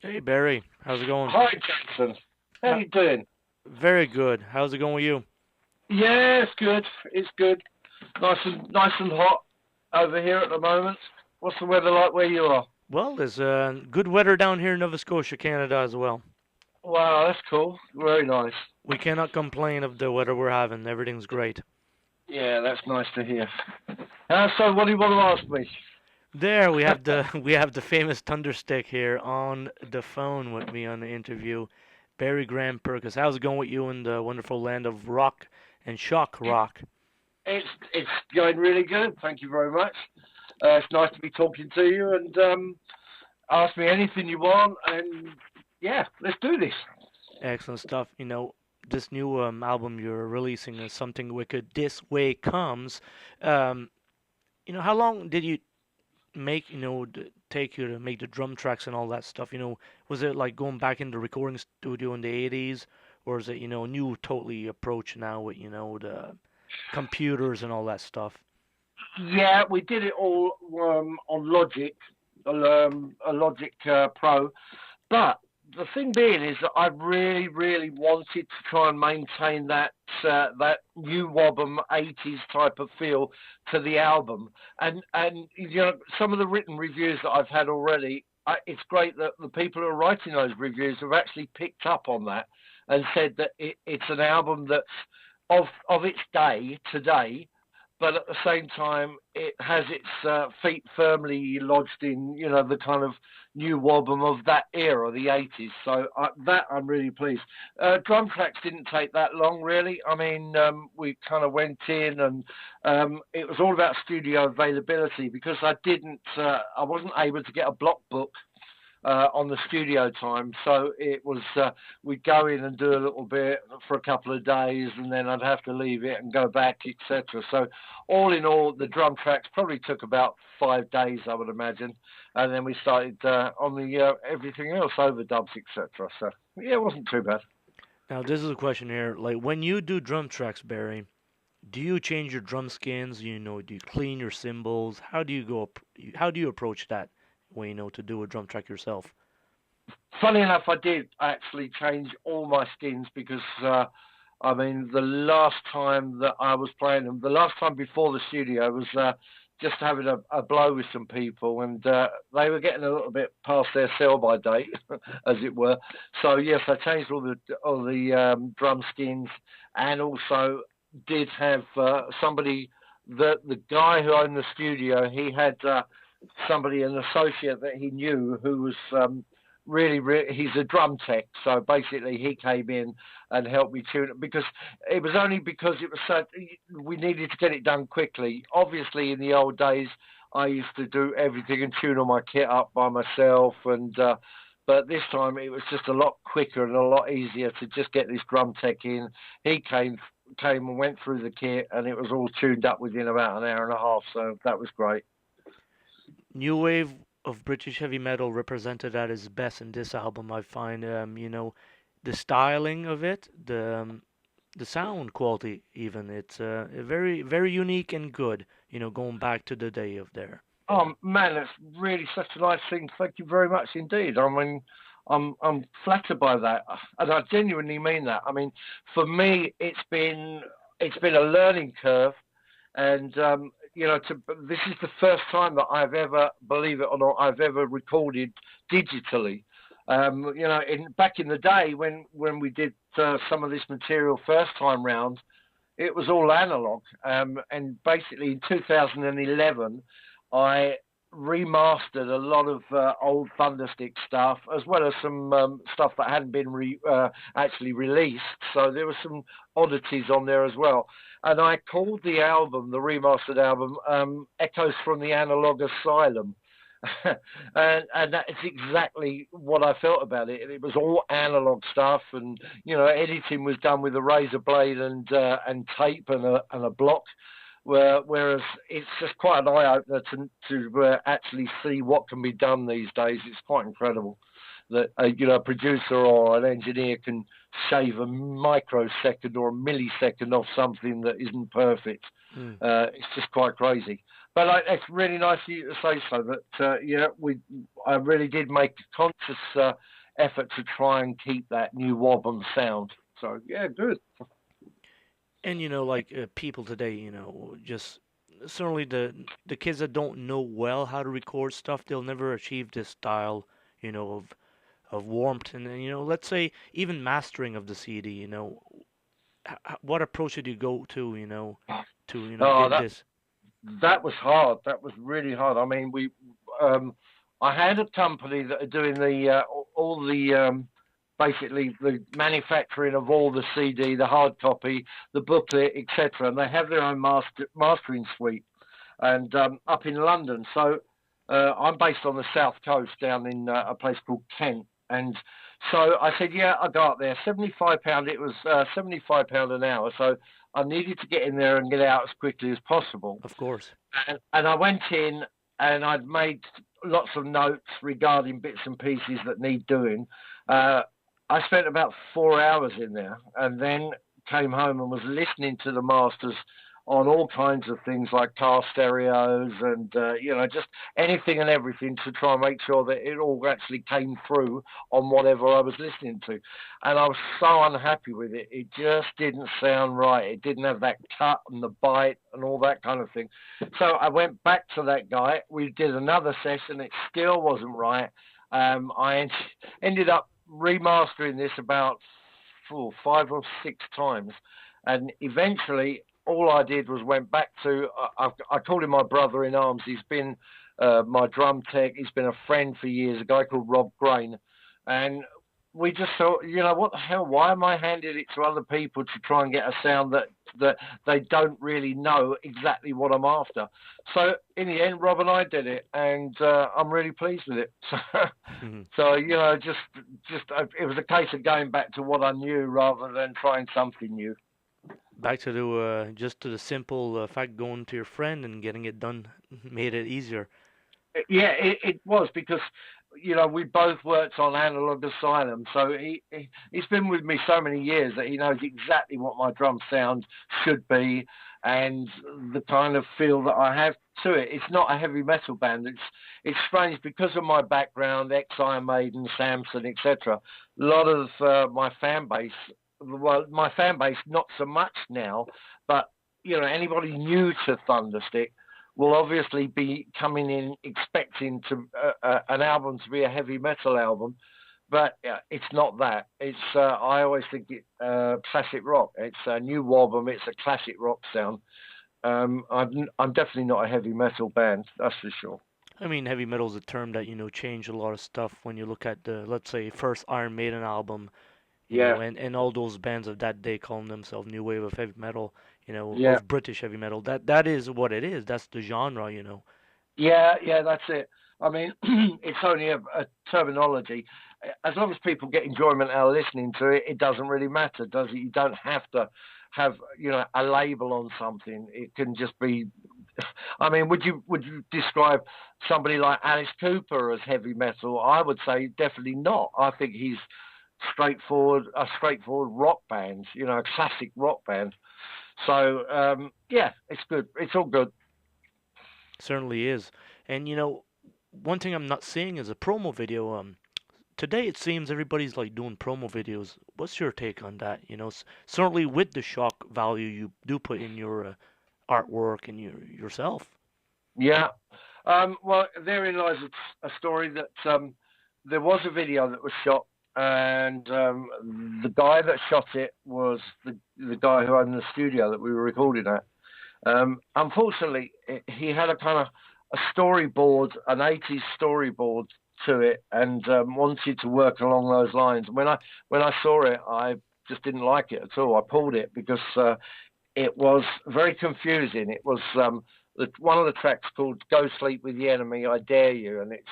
Hey Barry, how's it going? Hi, Jason. How How, you doing? very good. How's it going with you? Yeah, it's good. It's good. Nice and hot over here at the moment. What's the weather like where you are? Well, there's good weather down here in Nova Scotia, Canada as well. Wow, that's cool. Very nice. We cannot complain of the weather we're having. Everything's great. Yeah, that's nice to hear. So what do you want to ask me? There we have the we have the famous Thunderstick here on the phone with me on the interview. Barry Graham Purkis. How's it going with you in the wonderful land of rock and shock rock? It's going really good. Thank you very much. It's nice to be talking to you and ask me anything you want. And yeah, let's do this. Excellent stuff. This new album you're releasing is Something Wicked. This Way Comes. Um, how long did you make take you to make the drum tracks and all that stuff? Was it like going back in the recording studio in the 80s, or is it a new totally approach now with the computers and all that stuff? Yeah, we did it all on Logic, a Logic Pro. But the thing being is that I really, really wanted to try and maintain that new Wobbum '80s type of feel to the album, and some of the written reviews that I've had already. It's great that the people who are writing those reviews have actually picked up on that and said that it's an album that's of its day today, but at the same time, it has its feet firmly lodged in, the kind of new Wobbum of that era, the 80s. So that I'm really pleased. Drum tracks didn't take that long, really. I mean, we kind of went in and it was all about studio availability because I wasn't able to get a block book on the studio time. So it was we'd go in and do a little bit for a couple of days, and then I'd have to leave it and go back, etc. So all in all, the drum tracks probably took about 5 days, I would imagine, and then we started on the everything else, overdubs, etc. So yeah, it wasn't too bad. Now, this is a question here. Like, when you do drum tracks, Barry, do you change your drum skins? Do you clean your cymbals? How do you approach that when to do a drum track yourself? Funny enough, I did actually change all my skins because I mean, the last time that I was playing them, the last time before the studio was just having a blow with some people, and they were getting a little bit past their sell-by date, as it were. So yes, I changed all the drum skins, and also did have somebody. The guy who owned the studio, he had somebody, an associate that he knew, who was he's a drum tech. So basically, he came in and helped me tune it because it was only because it was so we needed to get it done quickly. Obviously, in the old days, I used to do everything and tune all my kit up by myself, and but this time it was just a lot quicker and a lot easier to just get this drum tech in. He came and went through the kit, and it was all tuned up within about an hour and a half. So that was great. New wave of British heavy metal represented at its best in this album. I find, the styling of it, the sound quality, even it's very, very unique and good. Going back to the day of there. Oh man, that's really such a nice thing. Thank you very much indeed. I mean, I'm flattered by that, and I genuinely mean that. I mean, for me, it's been a learning curve, and this is the first time that I've ever, believe it or not, I've ever recorded digitally. Back in the day when we did some of this material first time round, it was all analog. And basically in 2011, I remastered a lot of old Thunderstick stuff, as well as some stuff that hadn't been actually released. So there were some oddities on there as well. And I called the album, the remastered album, Echoes from the Analog Asylum. And that's exactly what I felt about it. It was all analog stuff, and editing was done with a razor blade and tape and a block. Whereas it's just quite an eye opener to actually see what can be done these days. It's quite incredible that a producer or an engineer can shave a microsecond or a millisecond off something that isn't perfect. Mm. It's just quite crazy. But it's really nice of you to say so. That yeah, I really did make a conscious effort to try and keep that new Wobham sound. So yeah, good. And like people today, just certainly the kids that don't know well how to record stuff, they'll never achieve this style, of warmth. And then, let's say even mastering of the CD, what approach did you go to, to Oh, get this? that was hard. That was really hard. I mean, um, I had a company that are doing all the basically the manufacturing of all the CD, the hard copy, the booklet, etc. And they have their own mastering suite, and up in London. So I'm based on the south coast, down in a place called Kent, and so I said, yeah, I'll go up there. £75. It was £75 an hour. So I needed to get in there and get out as quickly as possible. Of course. And I went in and I'd made lots of notes regarding bits and pieces that need doing. Uh, I spent about 4 hours in there and then came home and was listening to the masters on all kinds of things like car stereos and just anything and everything to try and make sure that it all actually came through on whatever I was listening to. And I was so unhappy with it. It just didn't sound right. It didn't have that cut and the bite and all that kind of thing. So I went back to that guy. We did another session. It still wasn't right. I ended up remastering this about 5 or 6 times, and eventually all I did was went back to. I called him my brother in arms. He's been my drum tech. He's been a friend for years. A guy called Rob Grain, and we just thought, what the hell? Why am I handing it to other people to try and get a sound that they don't really know exactly what I'm after? So in the end, Rob and I did it, and I'm really pleased with it. So just it was a case of going back to what I knew rather than trying something new. Back to just to the simple fact, going to your friend and getting it done made it easier. Yeah, it was because we both worked on Analog Asylum, so he's been with me so many years that he knows exactly what my drum sound should be and the kind of feel that I have to it. It's not a heavy metal band. It's strange because of my background, ex-Iron Maiden, Samson, etc. A lot of my fan base not so much now, but anybody new to Thunderstick will obviously be coming in expecting an album to be a heavy metal album, but it's not that. It's I always think it classic rock. It's a new Wobham. It's a classic rock sound. I'm definitely not a heavy metal band, that's for sure. I mean, heavy metal is a term that changed a lot of stuff when you look at the, let's say, first Iron Maiden album, Yeah, and all those bands of that day calling themselves new wave of heavy metal, yeah, of British heavy metal. That is what it is. That's the genre. yeah. That's it. I mean, it's only a terminology. As long as people get enjoyment out of listening to it, it doesn't really matter, does it? You don't have to have a label on something. It can just be. I mean, would you describe somebody like Alice Cooper as heavy metal? I would say definitely not. I think he's a straightforward rock band, a classic rock band. So yeah, it's good. It's all good. Certainly is. And one thing I'm not seeing is a promo video. Today it seems everybody's like doing promo videos. What's your take on that? Certainly with the shock value you do put in your artwork and yourself. Yeah. Well, therein lies a story that there was a video that was shot, and the guy that shot it was the guy who owned the studio that we were recording at. Unfortunately, he had a kind of a storyboard, an 80s storyboard to it, and wanted to work along those lines. When I saw it, I just didn't like it at all. I pulled it because it was very confusing. It was one of the tracks called "Go Sleep with the Enemy, I Dare You," and it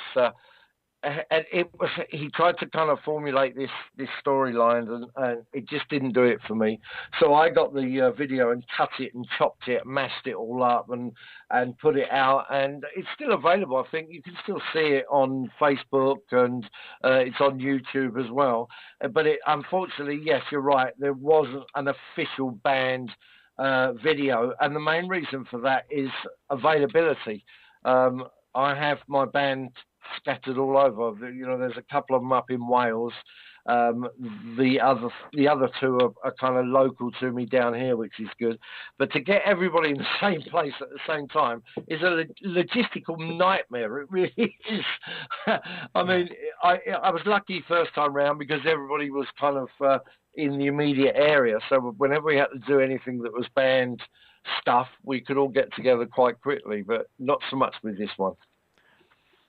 was he tried to kind of formulate this storyline, and it just didn't do it for me. So I got the video and cut it and chopped it, mashed it all up, and put it out, and it's still available. I think you can still see it on Facebook, and it's on YouTube as well. But unfortunately, yes, you're right. There wasn't an official band video, and the main reason for that is availability. Um, I have my band scattered all over. There's a couple of them up in Wales. Um, the other two are kind of local to me down here, which is good. But to get everybody in the same place at the same time is a logistical nightmare. It really is. I Yeah. mean, I was lucky first time round because everybody was kind of in the immediate area. So whenever we had to do anything that was band stuff, we could all get together quite quickly. But not so much with this one.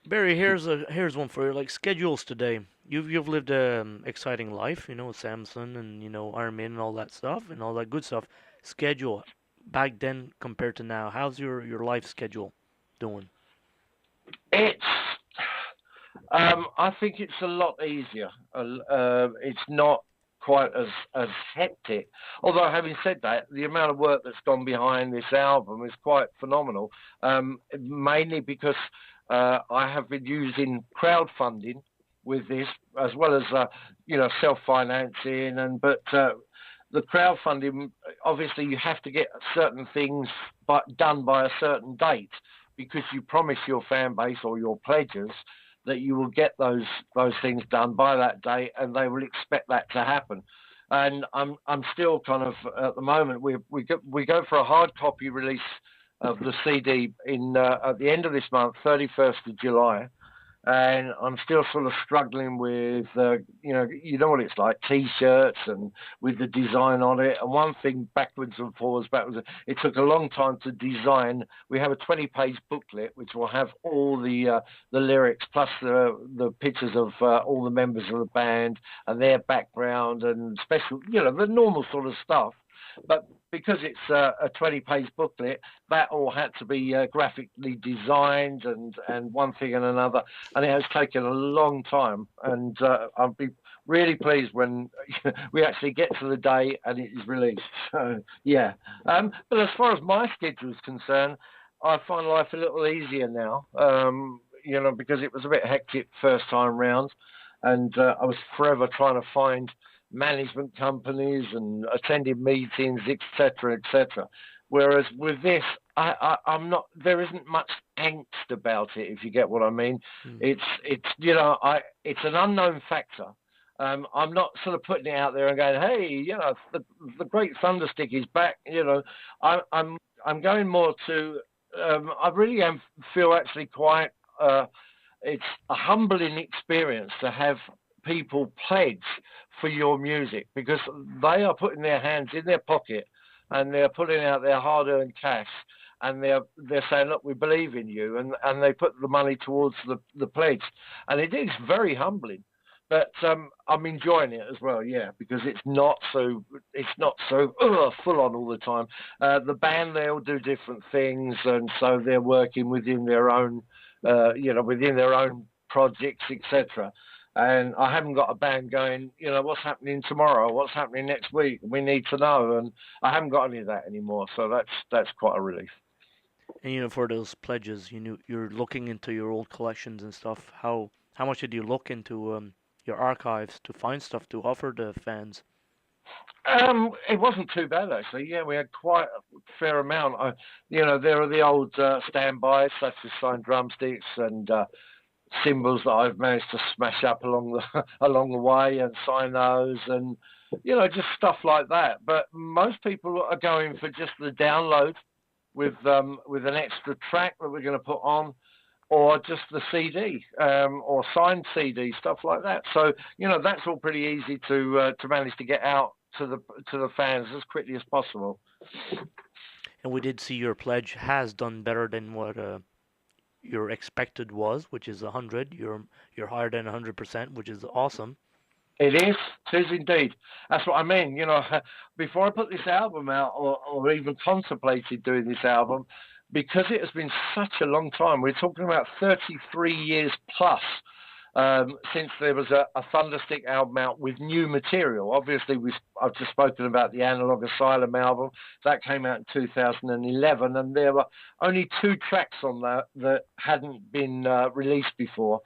Barry, here's one for you. Like schedules today. You've lived a exciting life, Samson and Iron Man and all that stuff and all that good stuff. Schedule back then compared to now. How's your life schedule doing? It's I think it's a lot easier. It's not quite as hectic. Although, having said that, the amount of work that's gone behind this album is quite phenomenal. Mainly because I have been using crowdfunding with this, as well as self-financing, the crowdfunding, obviously, you have to get certain things done by a certain date because you promise your fan base or your pledges that you will get those things done by that date, and they will expect that to happen. And I'm still kind of at the moment we go for a hard copy release of the CD in at the end of this month, 31st of July, and I'm still sort of struggling with, you know what it's like, T-shirts and with the design on it. And one thing backwards and forwards, it took a long time to design. We have a 20-page booklet which will have all the lyrics plus the pictures of all the members of the band and their background and special, the normal sort of stuff. But because it's a 20-page booklet, that all had to be graphically designed and one thing and another, and it has taken a long time. And I'll be really pleased when we actually get to the day and it is released. So yeah, but as far as my schedule is concerned, I find life a little easier now. Because it was a bit hectic first time round, and I was forever trying to find management companies and attending meetings, etc., etc. Whereas with this, I'm not. There isn't much angst about it, if you get what I mean. Hmm. It's an unknown factor. I'm not sort of putting it out there and going, hey, the great Thunderstick is back. I'm going more to. I really feel actually quite. It's a humbling experience to have people pledge for your music because they are putting their hands in their pocket and they're putting out their hard-earned cash and they're saying, look, we believe in you, and they put the money towards the pledge, and it is very humbling. But I'm enjoying it as well, yeah, because it's not so full on all the time. The band, they'll do different things, and so they're working within their own projects, etc. And I haven't got a band going, what's happening tomorrow, what's happening next week, we need to know. And I haven't got any of that anymore, so that's quite a relief. And for those pledges, you're looking into your old collections and stuff. How much did you look into your archives to find stuff to offer the fans? It wasn't too bad actually. Yeah, we had quite a fair amount. There are the old standbys such as signed drumsticks and cymbals that I've managed to smash up along the along the way and sign those, and just stuff like that. But most people are going for just the download with an extra track that we're going to put on, or just the CD or signed CD, stuff like that. So that's all pretty easy to manage to get out to the fans as quickly as possible. And we did see your pledge has done better than what your expected was, which is 100. You're higher than 100%, which is awesome. It is indeed. That's what I mean. Before I put this album out, or even contemplated doing this album, because it has been such a long time. We're talking about 33 years plus since there was a Thunderstick album out with new material. Obviously, I've just spoken about the Analog Asylum album. That came out in 2011, and there were only two tracks on that hadn't been released before.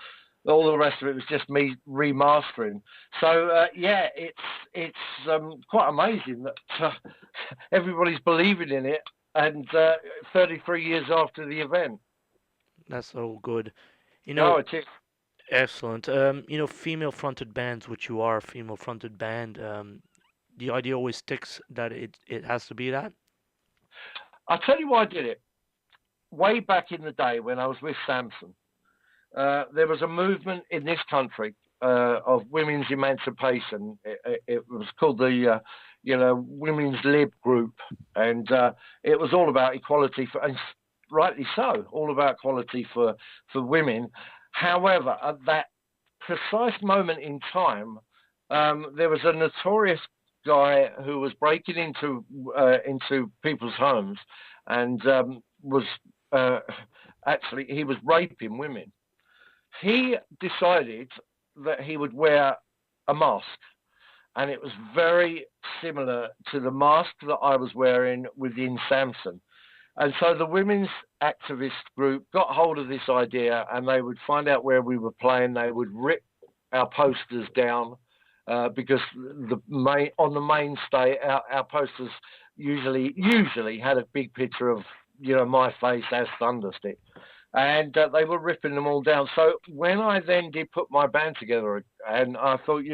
all the rest of it was just me remastering. So yeah, it's quite amazing that everybody's believing in it, and 33 years after the event. That's so good. You Oh, know, it is. excellent. Female fronted bands, which you are a female fronted band, the idea always sticks that it has to be that. I'll tell you why I did it. Way back in the day when I was with Samson, there was a movement in this country of women's emancipation. It was called the, Women's Lib Group, and it was all about equality for, and rightly so, all about equality for women. However, at that precise moment in time, there was a notorious guy who was breaking into people's homes and was uh, actually he was raping women. He decided that he would wear a mask, and it was very similar to the mask that I was wearing within Samson. And so the women's activist group got hold of this idea, and they would find out where we were playing. They would rip our posters down because on the mainstay, our posters usually had a big picture of my face as Thunderstick, and they were ripping them all down. So when I then did put my band together, and I thought,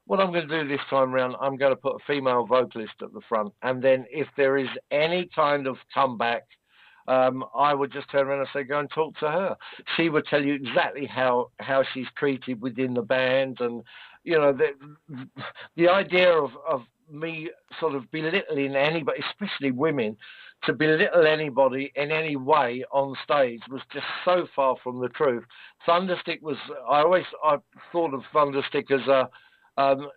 what I'm going to do this time round, I'm going to put a female vocalist at the front, and then if there is any kind of comeback, I would just turn around and say, go and talk to her. She would tell you exactly how she's treated within the band, and the idea of me sort of belittling anybody, especially women, to belittle anybody in any way on stage was just so far from the truth. Thunderstick was, I thought of Thunderstick as um,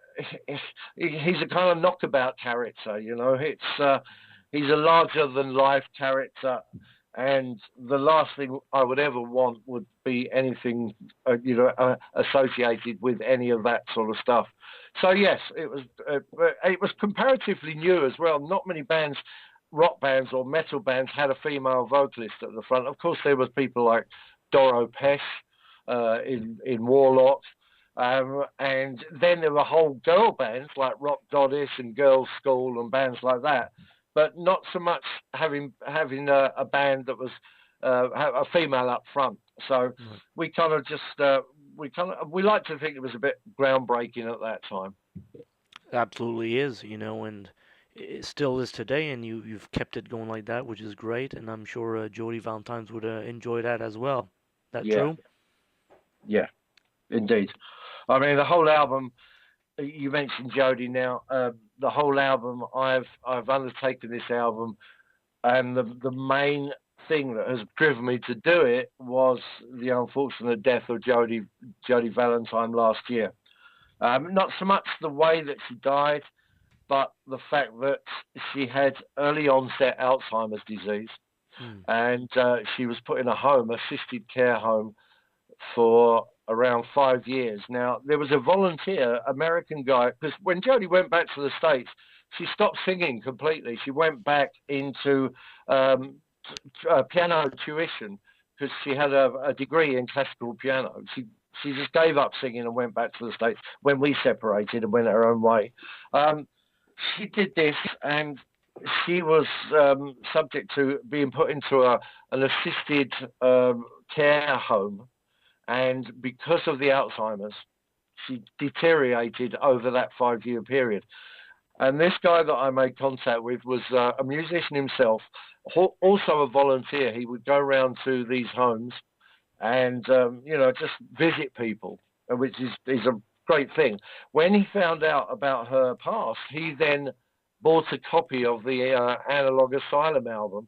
he's a kind of knockabout character, he's a larger than life character, and the last thing I would ever want would be anything, associated with any of that sort of stuff. So yes, it was comparatively new as well. Not many bands, rock bands or metal bands, had a female vocalist at the front. Of course, there was people like Doro Pesh in Warlock. And then there were whole girl bands like Rock Goddess and Girls School and bands like that, but not so much having a band that was a female up front. So Right. we kind of just we like to think it was a bit groundbreaking at that time. Absolutely is, and it still is today, and you've kept it going like that, which is great, and I'm sure Jody Valentine's would enjoy that as well. That Yeah, true? yeah, indeed. I mean, the whole album. You mentioned Jody now. The whole album. I've undertaken this album, and the main thing that has driven me to do it was the unfortunate death of Jody Valentine last year. Not so much the way that she died, but the fact that she had early onset Alzheimer's disease, Hmm. and she was put in a home, assisted care home, for around 5 years. Now, there was a volunteer, American guy, because when Jodie went back to the States, she stopped singing completely. She went back into um, piano tuition because she had a degree in classical piano. She just gave up singing and went back to the States when we separated and went her own way. Um, she did this, and she was subject to being put into an assisted care home, and because of the Alzheimer's, she deteriorated over that 5 year period. And this guy that I made contact with was a musician himself, also a volunteer. He would go around to these homes and just visit people, which is a great thing. When he found out about her past, he then bought a copy of the Analog Asylum album,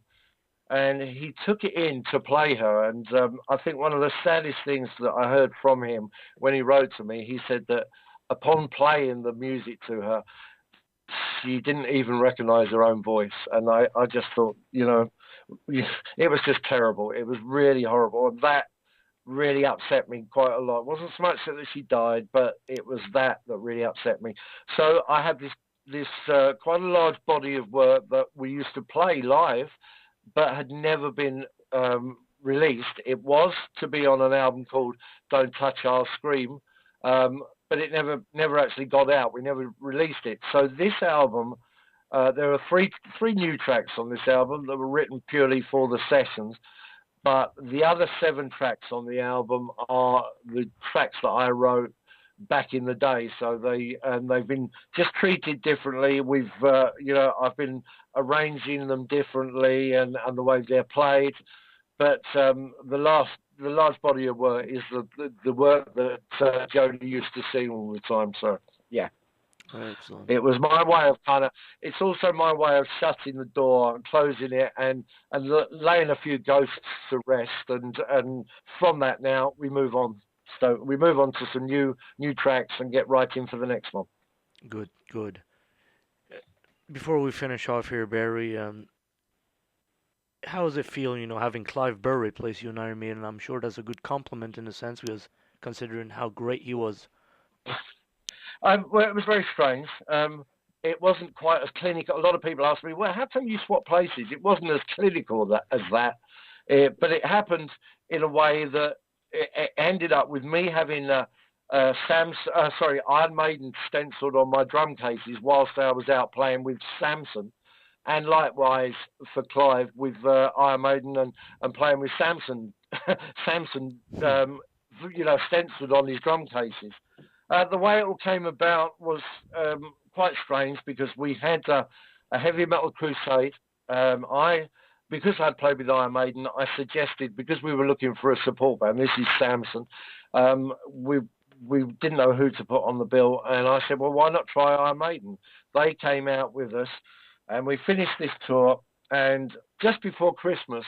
and he took it in to play her. And I think one of the saddest things that I heard from him when he wrote to me, he said that upon playing the music to her, she didn't even recognize her own voice. And I just thought, it was just terrible. It was really horrible. And that really upset me quite a lot. It wasn't so much that she died, but it was that really upset me. So I had this quite a large body of work that we used to play live, but had never been released. It was to be on an album called "Don't Touch I'll Scream," but it never actually got out. We never released it. So this album, there are three new tracks on this album that were written purely for the sessions. But the other 7 tracks on the album are the tracks that I wrote back in the day. So they've been just treated differently. I've been arranging them differently and the way they're played. But the last body of work is the work that Jody used to sing all the time. So yeah. Excellent. It was my way of it's also my way of shutting the door and closing it and laying a few ghosts to rest. And from that now we move on. So we move on to some new tracks and get right in for the next one. Good, good. Before we finish off here, Barry, how does it feel, having Clive Burr replace you in Iron Maiden? I'm sure that's a good compliment in a sense, because considering how great he was. Well, it was very strange. It wasn't quite as clinical. A lot of people ask me, well, how come you swap places? It wasn't as clinical as that. But it happened in a way that it ended up with me having Iron Maiden stenciled on my drum cases whilst I was out playing with Samson. And likewise for Clive with Iron Maiden and playing with Samson, Samson, stenciled on his drum cases. The way it all came about was quite strange because we had a heavy metal crusade. Because I'd played with Iron Maiden, I suggested, because we were looking for a support band, this is Samson, we didn't know who to put on the bill, and I said, well, why not try Iron Maiden? They came out with us, and we finished this tour, and just before Christmas,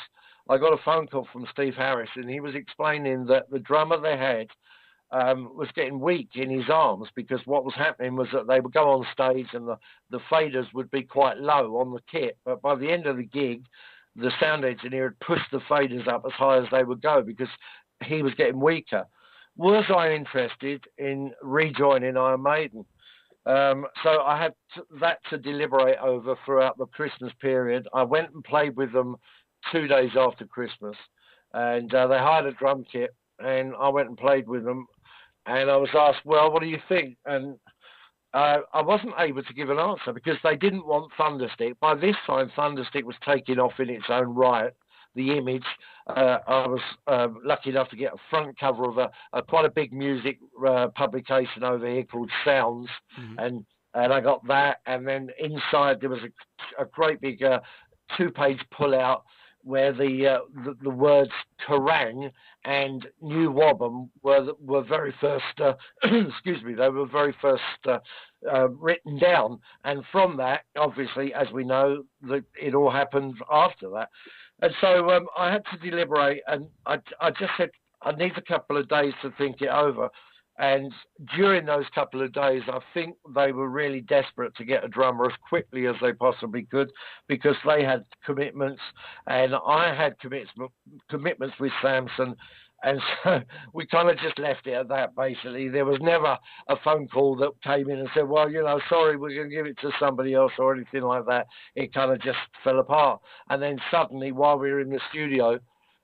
I got a phone call from Steve Harris, and he was explaining that the drummer they had was getting weak in his arms because what was happening was that they would go on stage and the faders would be quite low on the kit, but by the end of the gig, the sound engineer had pushed the faders up as high as they would go because he was getting weaker. Was I interested in rejoining Iron Maiden? So I had that to deliberate over throughout the Christmas period. I went and played with them 2 days after Christmas, and they hired a drum kit, and I went and played with them. And I was asked, well, what do you think? And I wasn't able to give an answer because they didn't want Thunderstick. By this time, Thunderstick was taking off in its own right. The image, I was lucky enough to get a front cover of quite a big music publication over here called Sounds, Mm-hmm. and I got that. And then inside there was a great big 2-page pullout where the words Kerrang and New Wobham were very first excuse me, they were very first written down, and from that, obviously, as we know, it all happened after that. And so I had to deliberate, and I just said I need a couple of days to think it over. And during those couple of days, I think they were really desperate to get a drummer as quickly as they possibly could because they had commitments and I had commitments with Samson. And so we kind of just left it at that, basically. There was never a phone call that came in and said, well, sorry, we're going to give it to somebody else or anything like that. It kind of just fell apart. And then suddenly, while we were in the studio,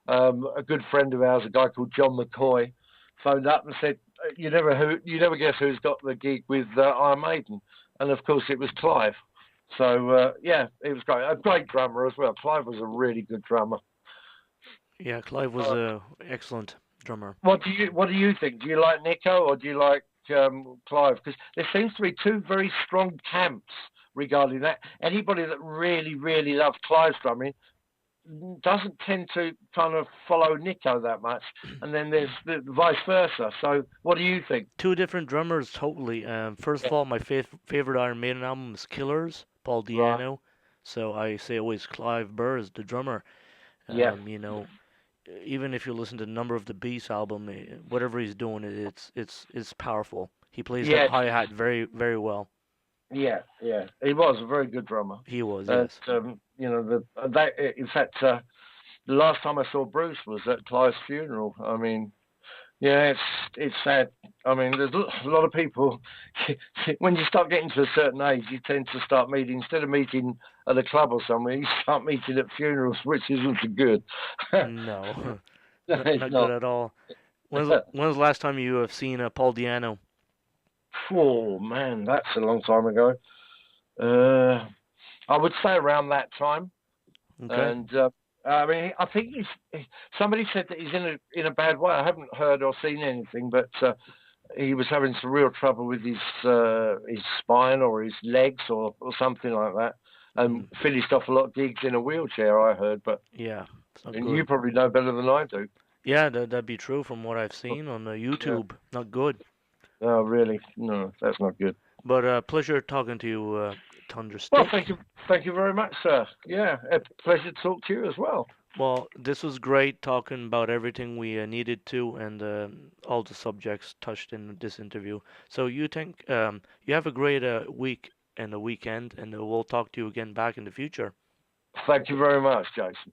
a good friend of ours, a guy called John McCoy, phoned up and said, you never guess who's got the gig with Iron Maiden. And, of course, it was Clive. So, yeah, it was great. A great drummer as well. Clive was a really good drummer. Yeah, Clive was a excellent drummer. What do you think? Do you like Nico or do you like Clive? Because there seems to be two very strong camps regarding that. Anybody that really, really loves Clive's drumming doesn't tend to kind of follow Nico that much, and then there's the vice versa. So, what do you think? Two different drummers, totally. First of all, my favorite Iron Maiden album is Killers, Paul Right. Di'Anno. So I say always Clive Burr is the drummer. Yeah. Even if you listen to Number of the Beast album, whatever he's doing, it's powerful. He plays that Yes. hi-hat very, very well. Yeah. Yeah. He was a very good drummer. He was, And yes. in fact, the last time I saw Bruce was at Clive's funeral. I mean, Yeah, it's sad. I mean, there's a lot of people. When you start getting to a certain age, you tend to start meeting instead of meeting at a club or somewhere. You start meeting at funerals, which isn't so good. No, It's not good not. at all. When's the last time you have seen Paul Diano? Oh man, that's a long time ago. Uh, I would say around that time. Okay. And I mean, I think somebody said that he's in a bad way. I haven't heard or seen anything, but he was having some real trouble with his spine or his legs or something like that, and Mm, finished off a lot of gigs in a wheelchair. I heard, but yeah, it's not and you good. probably know better than I do. Yeah, that'd be true from what I've seen on Yeah. YouTube. Not good. Oh, really? No, that's not good. But pleasure talking to you, Well, Thunderstick. thank you very much, sir. Yeah, a pleasure to talk to you as well. Well, this was great talking about everything we needed to and all the subjects touched in this interview. So you have a great week and a weekend, and we'll talk to you again back in the future. Thank you very much, Jason.